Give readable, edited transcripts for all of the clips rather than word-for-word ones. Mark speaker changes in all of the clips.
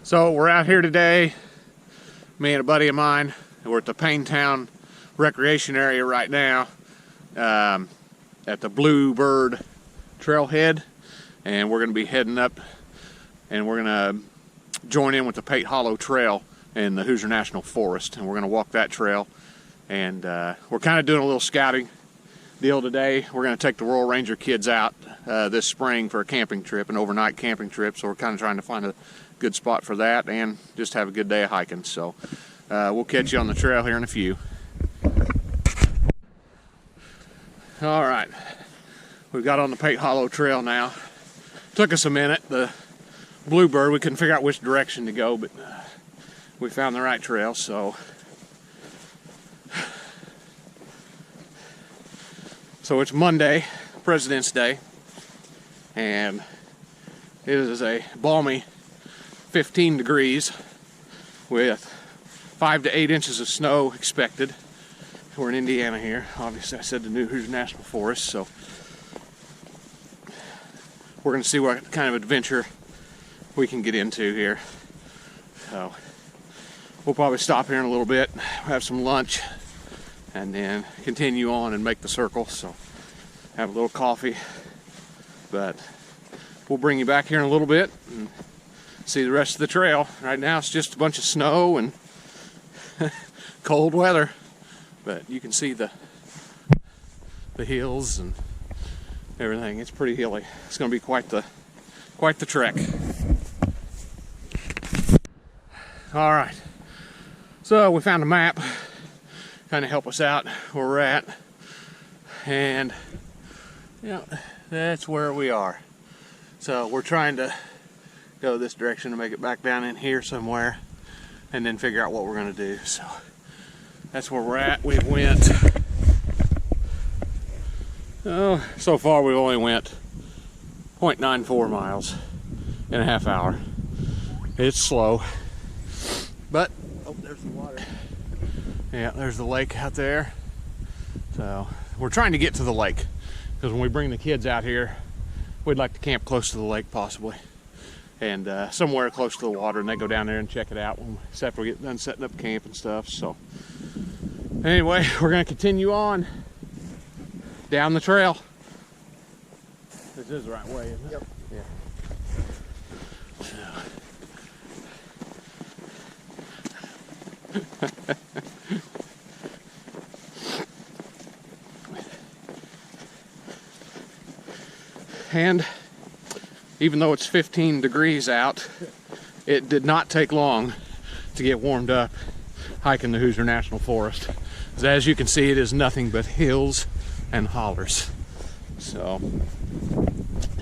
Speaker 1: So we're out here today, me and a buddy of mine. We're at the Town recreation area right now, at the Bluebird trailhead, and we're going to be heading up and we're going to join in with the Pate Hollow Trail in the Hoosier National Forest, and we're going to walk that trail. And we're kind of doing a little scouting deal today. We're going to take the Royal Ranger kids out this spring for a camping trip, an overnight camping trip, so we're kind of trying to find a good spot for that and just have a good day of hiking. So we'll catch you on the trail here in a few. All right, we've got on the Pate Hollow Trail now. Took us a minute. The Bluebird, we couldn't figure out which direction to go, but we found the right trail. So it's Monday, President's Day, and it is a balmy 15 degrees with 5 to 8 inches of snow expected. We're in Indiana here. Obviously, I said the new Hoosier National Forest, so we're going to see what kind of adventure we can get into here. So we'll probably stop here in a little bit, have some lunch, and then continue on and make the circle. So have a little coffee, but we'll bring you back here in a little bit and see the rest of the trail. Right now it's just a bunch of snow and cold weather, but you can see the hills and everything. It's pretty hilly. It's going to be quite the trek. All right, so we found a map, kind of help us out where we're at, and that's where we are. So we're trying to go this direction to make it back down in here somewhere, and then figure out what we're going to do. So that's where we're at. We went, so far we've only went 0.94 miles in a half hour. It's slow, but there's the water. Yeah, there's the lake out there. So we're trying to get to the lake, because when we bring the kids out here, we'd like to camp close to the lake possibly, and somewhere close to the water, and they go down there and check it out after we get done setting up camp and stuff. So anyway, we're going to continue on down the trail. This is the right way, isn't it? Yep. Yeah. And even though it's 15 degrees out, it did not take long to get warmed up hiking the Hoosier National Forest. As you can see, it is nothing but hills and hollers. So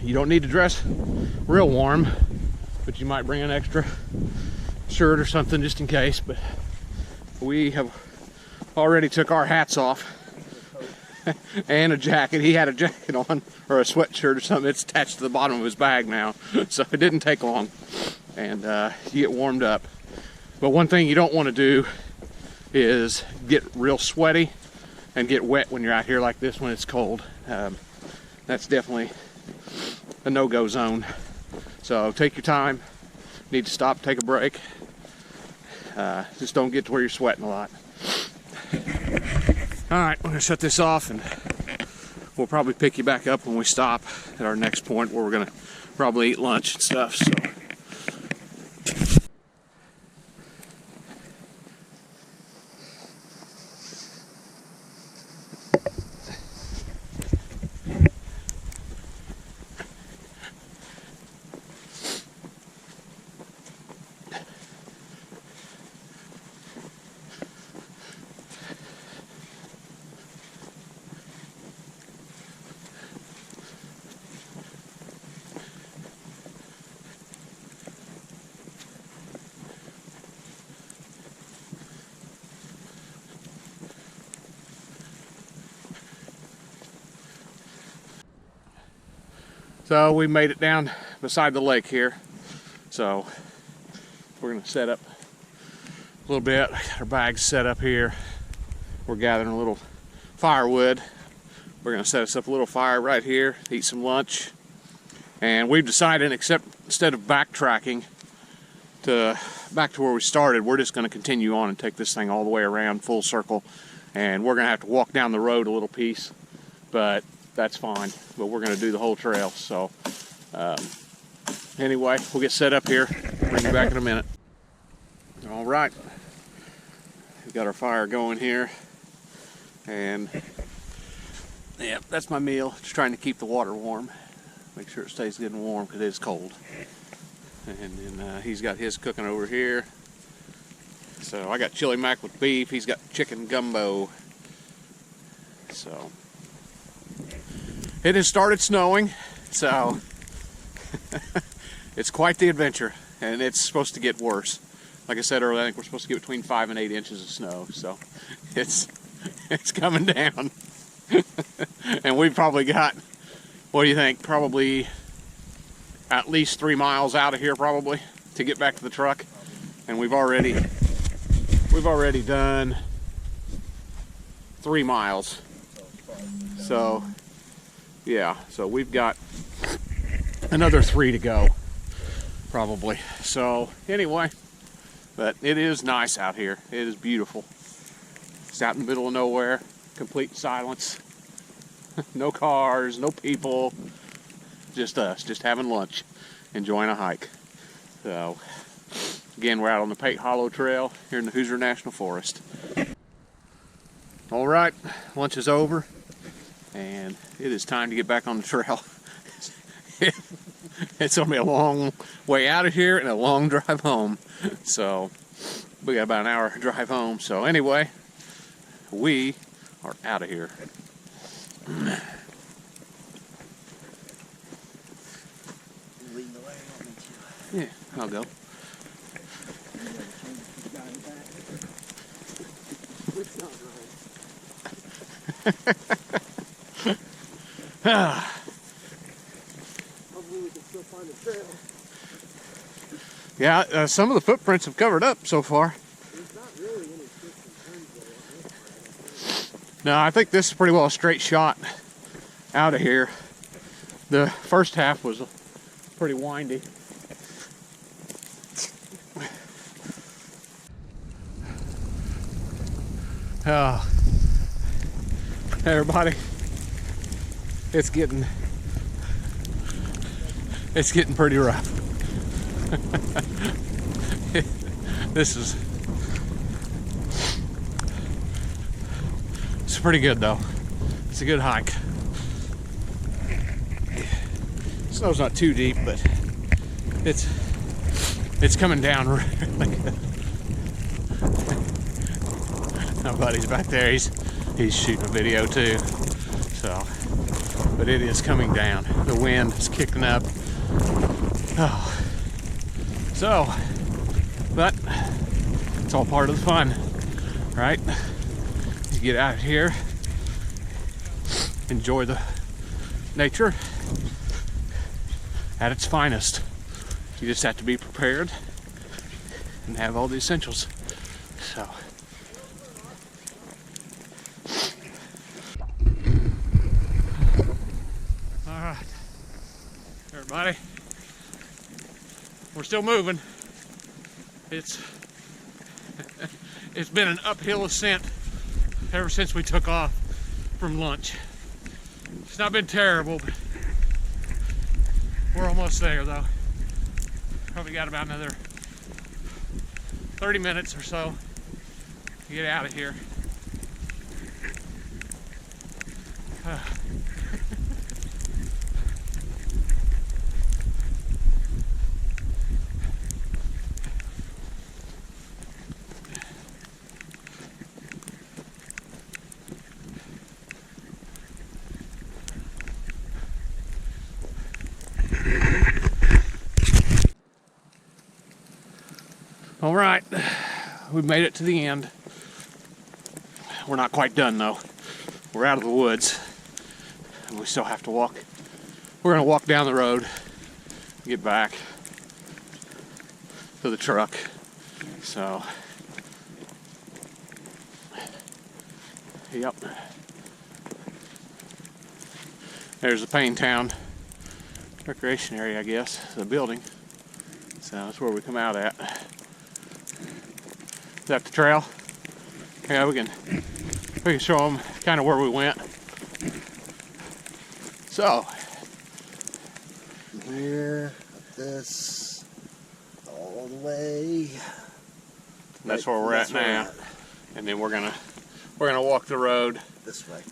Speaker 1: you don't need to dress real warm, but you might bring an extra shirt or something just in case. But we have already took our hats off and a jacket. He had a jacket on, or a sweatshirt or something. It's attached to the bottom of his bag now, so it didn't take long, and you get warmed up. But one thing you don't want to do is get real sweaty and get wet when you're out here like this when it's cold. That's definitely a no-go zone. So take your time. Need to stop, take a break. Just don't get to where you're sweating a lot. All right, we're gonna shut this off, and we'll probably pick you back up when we stop at our next point, where we're gonna probably eat lunch and stuff. So So we made it down beside the lake here. So we're gonna set up a little bit. Got our bags set up here. We're gathering a little firewood. We're gonna set us up a little fire right here, eat some lunch. And we've decided, instead of backtracking back to where we started, we're just going to continue on and take this thing all the way around full circle, and we're going to have to walk down the road a little piece, but that's fine. But we're going to do the whole trail. So anyway, we'll get set up here, bring you back in a minute. All right, we've got our fire going here, and yeah, that's my meal. Just trying to keep the water warm, make sure it stays good and warm because it's cold. And then he's got his cooking over here. So I got chili mac with beef. He's got chicken gumbo. So it has started snowing. So it's quite the adventure, and it's supposed to get worse. Like I said earlier, I think we're supposed to get between 5 and 8 inches of snow. So it's coming down. And we've probably got, what do you think? Probably at least 3 miles out of here probably to get back to the truck, and we've already done 3 miles. So yeah, so we've got another 3 to go probably. So anyway, but it is nice out here. It is beautiful. It's out in the middle of nowhere, complete silence. No cars, no people. Just us, just having lunch, enjoying a hike. So, again, we're out on the Pate Hollow Trail here in the Hoosier National Forest. All right, lunch is over, and it is time to get back on the trail. It's gonna be a long way out of here and a long drive home. So, we got about an hour drive home. So anyway, we are out of here. Yeah, I'll go.
Speaker 2: Hopefully we can still find the trail.
Speaker 1: Yeah, some of the footprints have covered up so far.
Speaker 2: There's not really any twists and turns though.
Speaker 1: No, I think this is pretty well a straight shot out of here. The first half was pretty windy. Oh, hey everybody, it's getting pretty rough. It's pretty good though. It's a good hike. Snow's not too deep, but it's coming down really good. My buddy's back there. He's shooting a video too. So, but it is coming down. The wind is kicking up. Oh. So, but it's all part of the fun, right? You get out here, enjoy the nature at its finest. You just have to be prepared and have all the essentials. So. All right, everybody, we're still moving. It's been an uphill ascent ever since we took off from lunch. It's not been terrible, but we're almost there though. Probably got about another 30 minutes or so to get out of here. All right, we've made it to the end. We're not quite done though. We're out of the woods, and we still have to walk. We're gonna walk down the road, get back to the truck. So, yep. There's the Payne Town recreation area, I guess, the building. So that's where we come out at. Is that the trail? Yeah, we can show them kind of where we went. So
Speaker 2: From here, up this, all the way.
Speaker 1: that's where we're at now. And then we're gonna walk the road
Speaker 2: This way.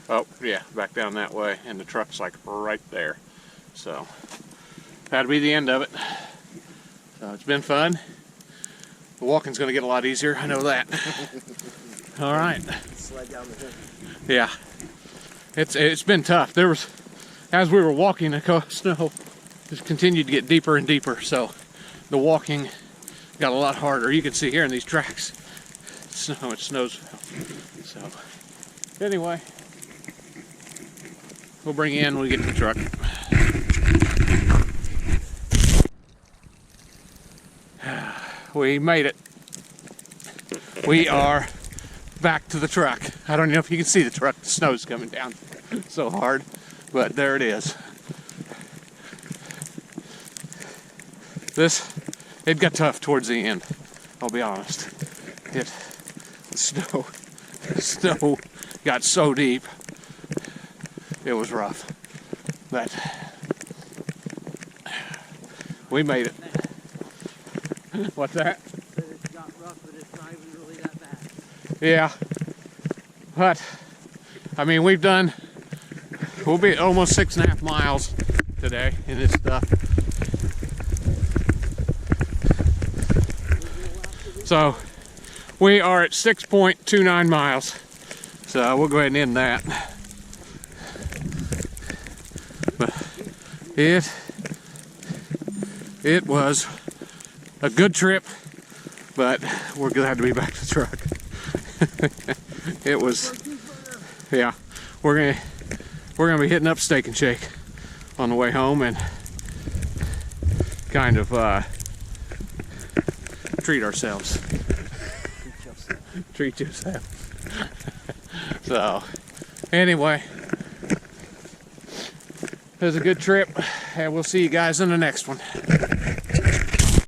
Speaker 1: Oh yeah, back down that way, and the truck's like right there. So that'll be the end of it. So it's been fun. The walking's gonna get a lot easier, I know that. All right.
Speaker 2: Slide down the hill.
Speaker 1: Yeah, it's been tough. There was, as we were walking, the snow just continued to get deeper and deeper. So the walking got a lot harder. You can see here in these tracks, it snows. So anyway, we'll bring you in when we get to the truck. We made it. We are back to the truck. I don't know if you can see the truck. The snow's coming down so hard, but there it is. It got tough towards the end, I'll be honest. The snow got so deep, it was rough. But we made it. What's that?
Speaker 3: It got rough, but it's not even really that bad.
Speaker 1: Yeah, but I mean, we'll be almost 6.5 miles today in this stuff. So we are at 6.29 miles. So we'll go ahead and end that. But it was a good trip, but we're glad to be back to the truck. It was, yeah. We're gonna be hitting up Steak and Shake on the way home and kind of treat ourselves. Treat yourself. So anyway, it was a good trip, and we'll see you guys in the next one.